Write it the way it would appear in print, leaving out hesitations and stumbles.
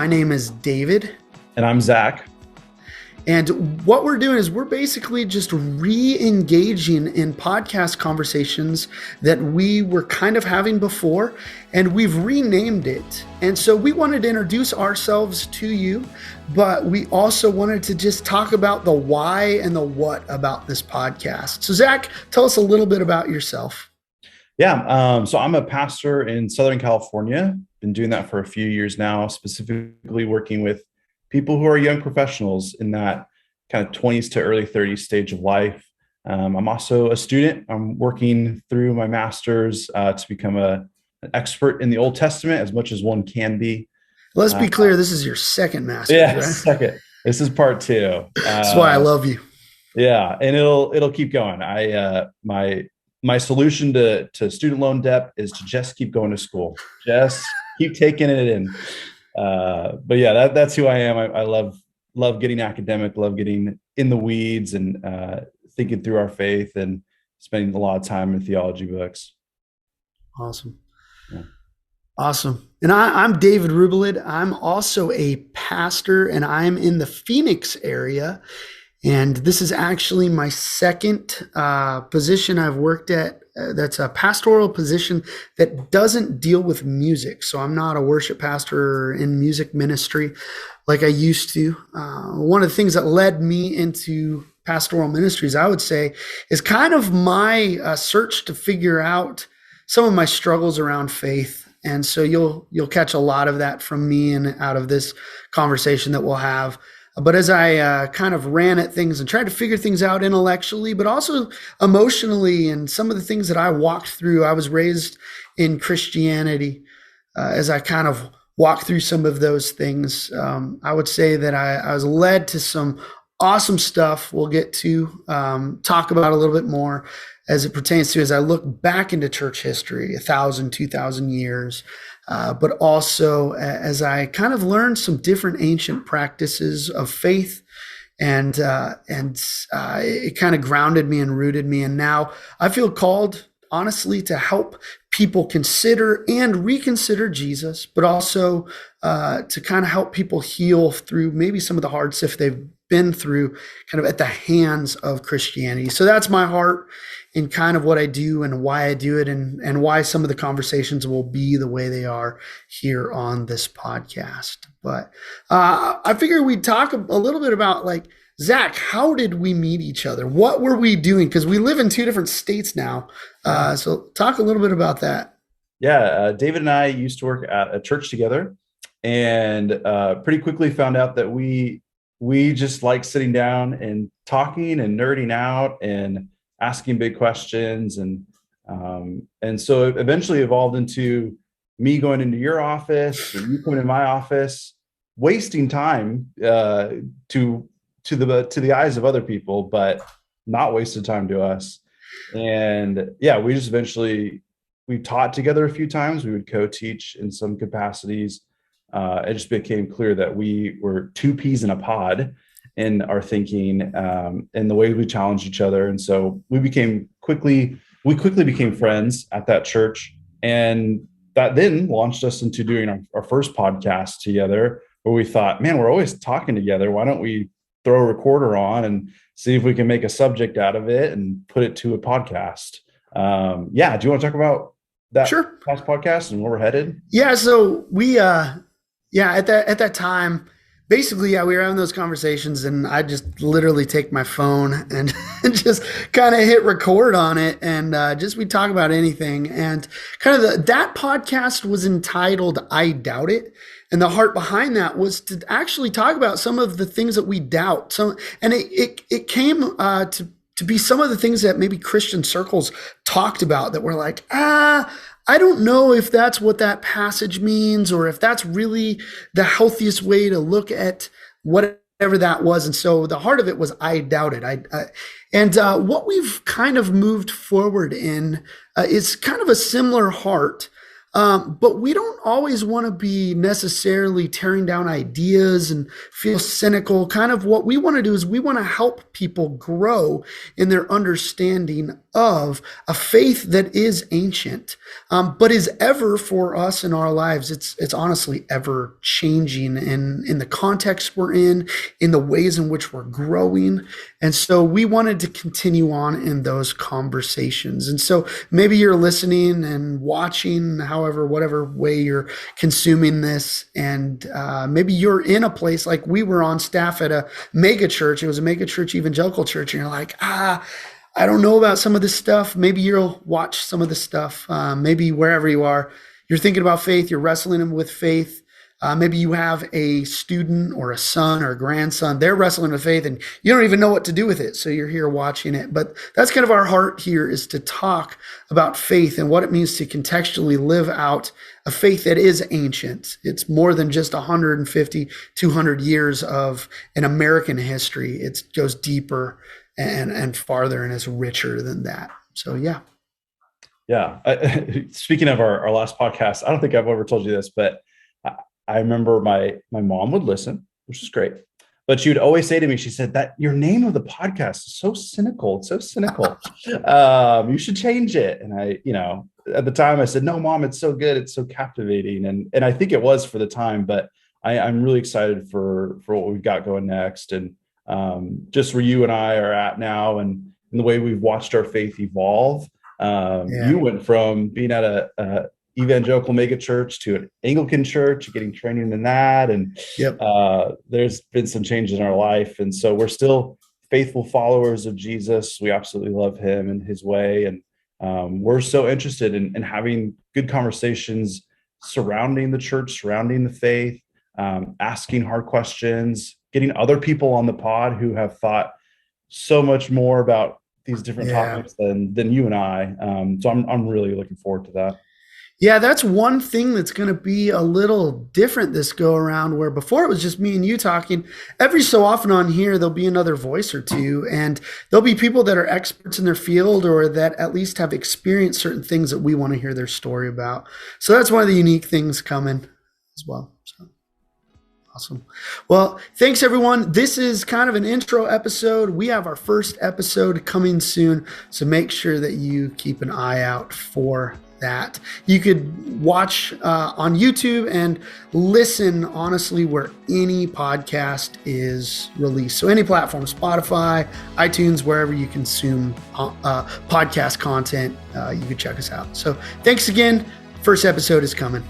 My name is David. And I'm Zach. And what we're doing is we're basically just re-engaging in podcast conversations that we were kind of having before, and we've renamed it. And so we wanted to introduce ourselves to you, but we also wanted to just talk about the why and the what about this podcast. So Zach, tell us a little bit about yourself. Yeah, so I'm a pastor in Southern California. Been doing that for a few years now, specifically working with people who are young professionals in that kind of 20s to early 30s stage of life. I'm also a student. I'm working through my master's to become an expert in the Old Testament as much as one can be. Let's be clear, this is your second master's, yeah, right? Second. This is part two. That's why I love you. Yeah, and it'll keep going. My solution to student loan debt is to just keep going to school. Just keep taking it in. But yeah, that's who I am. I love getting academic, love getting in the weeds and thinking through our faith and spending a lot of time in theology books. Awesome. Yeah. Awesome. And I'm David Rubalid. I'm also a pastor, and I'm in the Phoenix area. And this is actually my second position I've worked at. That's a pastoral position that doesn't deal with music. So I'm not a worship pastor in music ministry like I used to. One of the things that led me into pastoral ministries, I would say, is kind of my search to figure out some of my struggles around faith. And so you'll catch a lot of that from me and out of this conversation that we'll have. But as I kind of ran at things and tried to figure things out intellectually, but also emotionally, and some of the things that I walked through, I was raised in Christianity. As I kind of walked through some of those things, I would say that I was led to some awesome stuff we'll get to talk about a little bit more as it pertains to as I look back into church history, 1,000, 2,000 years. But also as I kind of learned some different ancient practices of faith, and it kind of grounded me and rooted me. And now I feel called, honestly, to help people consider and reconsider Jesus, but also to kind of help people heal through maybe some of the hard stuff they've been through kind of at the hands of Christianity. So that's my heart in kind of what I do and why I do it, and why some of the conversations will be the way they are here on this podcast. But I figured we'd talk a little bit about, like, Zach, how did we meet each other? What were we doing? Because we live in two different states now. So talk a little bit about that. Yeah, David and I used to work at a church together, and pretty quickly found out that we just like sitting down and talking and nerding out and asking big questions. And so it eventually evolved into me going into your office and you coming in my office, wasting time to the eyes of other people, but not wasted time to us. And yeah, we just we taught together a few times. We would co-teach in some capacities. It just became clear that we were two peas in a pod in our thinking and the way we challenged each other. And so we quickly became friends at that church. And that then launched us into doing our first podcast together, where we thought, man, we're always talking together. Why don't we throw a recorder on and see if we can make a subject out of it and put it to a podcast? Yeah. Do you want to talk about that? Sure. Past podcast and where we're headed? Yeah. So we, at that time, basically, yeah, we were having those conversations, and I just literally take my phone and just kind of hit record on it, and we talk about anything. And kind of that podcast was entitled "I Doubt It," and the heart behind that was to actually talk about some of the things that we doubt. So, and it came to be some of the things that maybe Christian circles talked about that were like, I don't know if that's what that passage means, or if that's really the healthiest way to look at whatever that was. And so the heart of it was, I doubt it. And what we've kind of moved forward in is kind of a similar heart. But we don't always want to be necessarily tearing down ideas and feel cynical. Kind of what we want to do is we want to help people grow in their understanding of a faith that is ancient, but is ever for us in our lives. It's honestly ever changing in the context we're in the ways in which we're growing. And so we wanted to continue on in those conversations. And so maybe you're listening and watching, however, whatever way you're consuming this, and maybe you're in a place like we were on staff at a mega church. It was a mega church evangelical church, and you're like, I don't know about some of this stuff. Maybe you'll watch some of this stuff. Maybe wherever you are, you're thinking about faith, you're wrestling with faith. Maybe you have a student or a son or a grandson, they're wrestling with faith and you don't even know what to do with it. So you're here watching it. But that's kind of our heart here, is to talk about faith and what it means to contextually live out a faith that is ancient. It's more than just 150, 200 years of an American history. It goes deeper and farther and is richer than that. So, yeah. Yeah. Speaking of our last podcast, I don't think I've ever told you this, but I remember my mom would listen, which is great. But she would always say to me, she said, that your name of the podcast is so cynical. It's so cynical. You should change it. And I, at the time I said, no, Mom, it's so good. It's so captivating. And I think it was for the time, but I'm really excited for what we've got going next. And just where you and I are at now and the way we've watched our faith evolve. You went from being at a evangelical mega church to an Anglican church, getting training in that. And there's been some changes in our life. And so we're still faithful followers of Jesus. We absolutely love him and his way. And we're so interested in having good conversations surrounding the church, surrounding the faith, asking hard questions, getting other people on the pod who have thought so much more about these different topics than you and I. So I'm really looking forward to that. Yeah, that's one thing that's going to be a little different this go around, where before it was just me and you talking. Every so often on here, there'll be another voice or two, and there'll be people that are experts in their field or that at least have experienced certain things that we want to hear their story about. So that's one of the unique things coming as well. So awesome. Well, thanks everyone. This is kind of an intro episode. We have our first episode coming soon, so make sure that you keep an eye out for that. You could watch on YouTube and listen, honestly, where any podcast is released. So any platform, Spotify, iTunes, wherever you consume podcast content, you can check us out. So thanks again. First episode is coming.